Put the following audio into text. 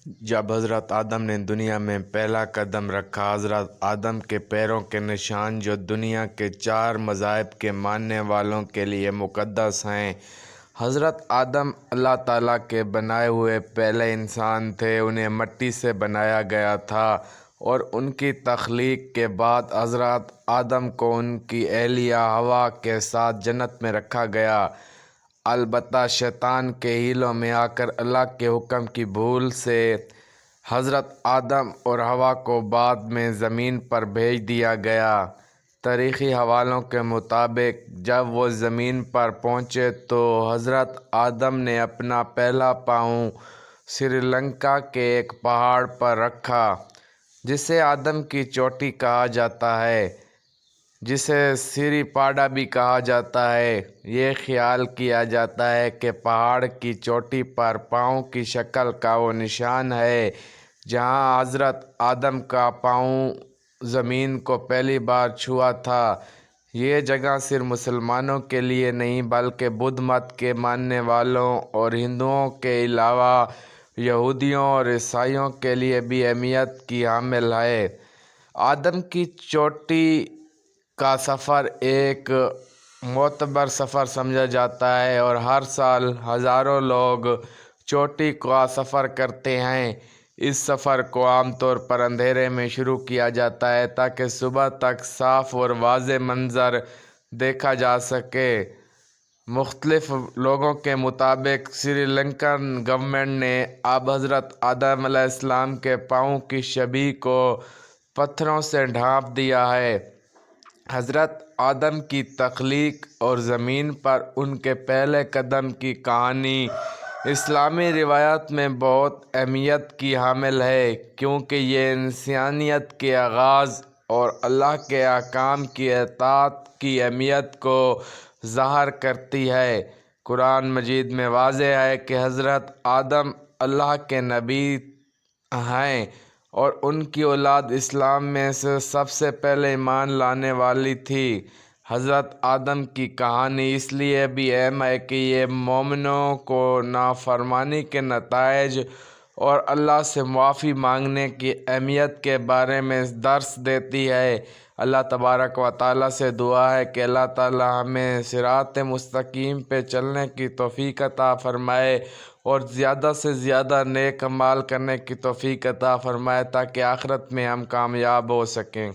جب حضرت آدم نے دنیا میں پہلا قدم رکھا، حضرت آدم کے پیروں کے نشان جو دنیا کے 4 مذاہب کے ماننے والوں کے لیے مقدس ہیں۔ حضرت آدم اللہ تعالیٰ کے بنائے ہوئے پہلے انسان تھے، انہیں مٹی سے بنایا گیا تھا، اور ان کی تخلیق کے بعد حضرت آدم کو ان کی اہلیہ حوا کے ساتھ جنت میں رکھا گیا۔ البتہ شیطان کے حیلوں میں آ کر اللہ کے حکم کی بھول سے حضرت آدم اور حوا کو بعد میں زمین پر بھیج دیا گیا۔ تاریخی حوالوں کے مطابق جب وہ زمین پر پہنچے تو حضرت آدم نے اپنا پہلا پاؤں سری لنکا کے ایک پہاڑ پر رکھا، جسے آدم کی چوٹی کہا جاتا ہے، جسے سری پاڈا بھی کہا جاتا ہے۔ یہ خیال کیا جاتا ہے کہ پہاڑ کی چوٹی پر پاؤں کی شکل کا وہ نشان ہے جہاں حضرت آدم کا پاؤں زمین کو پہلی بار چھوا تھا۔ یہ جگہ صرف مسلمانوں کے لیے نہیں بلکہ بدھ مت کے ماننے والوں اور ہندوؤں کے علاوہ یہودیوں اور عیسائیوں کے لیے بھی اہمیت کی حامل ہے۔ آدم کی چوٹی کا سفر ایک معتبر سفر سمجھا جاتا ہے اور ہر سال ہزاروں لوگ چوٹی کا سفر کرتے ہیں۔ اس سفر کو عام طور پر اندھیرے میں شروع کیا جاتا ہے تاکہ صبح تک صاف اور واضح منظر دیکھا جا سکے۔ مختلف لوگوں کے مطابق سری لنکن گورنمنٹ نے اب حضرت آدم علیہ السلام کے پاؤں کی شبیہ کو پتھروں سے ڈھانپ دیا ہے۔ حضرت آدم کی تخلیق اور زمین پر ان کے پہلے قدم کی کہانی اسلامی روایات میں بہت اہمیت کی حامل ہے، کیونکہ یہ انسانیت کے آغاز اور اللہ کے احکام کی اطاعت کی اہمیت کو ظاہر کرتی ہے۔ قرآن مجید میں واضح ہے کہ حضرت آدم اللہ کے نبی ہیں اور ان کی اولاد اسلام میں سب سے پہلے ایمان لانے والی تھی۔ حضرت آدم کی کہانی اس لیے بھی اہم ہے کہ یہ مومنوں کو نافرمانی کے نتائج اور اللہ سے معافی مانگنے کی اہمیت کے بارے میں درس دیتی ہے۔ اللہ تبارک و تعالیٰ سے دعا ہے کہ اللہ تعالیٰ ہمیں صراط مستقیم پہ چلنے کی توفیق عطا فرمائے اور زیادہ سے زیادہ نیک اعمال کرنے کی توفیق عطا فرمائے تاکہ آخرت میں ہم کامیاب ہو سکیں۔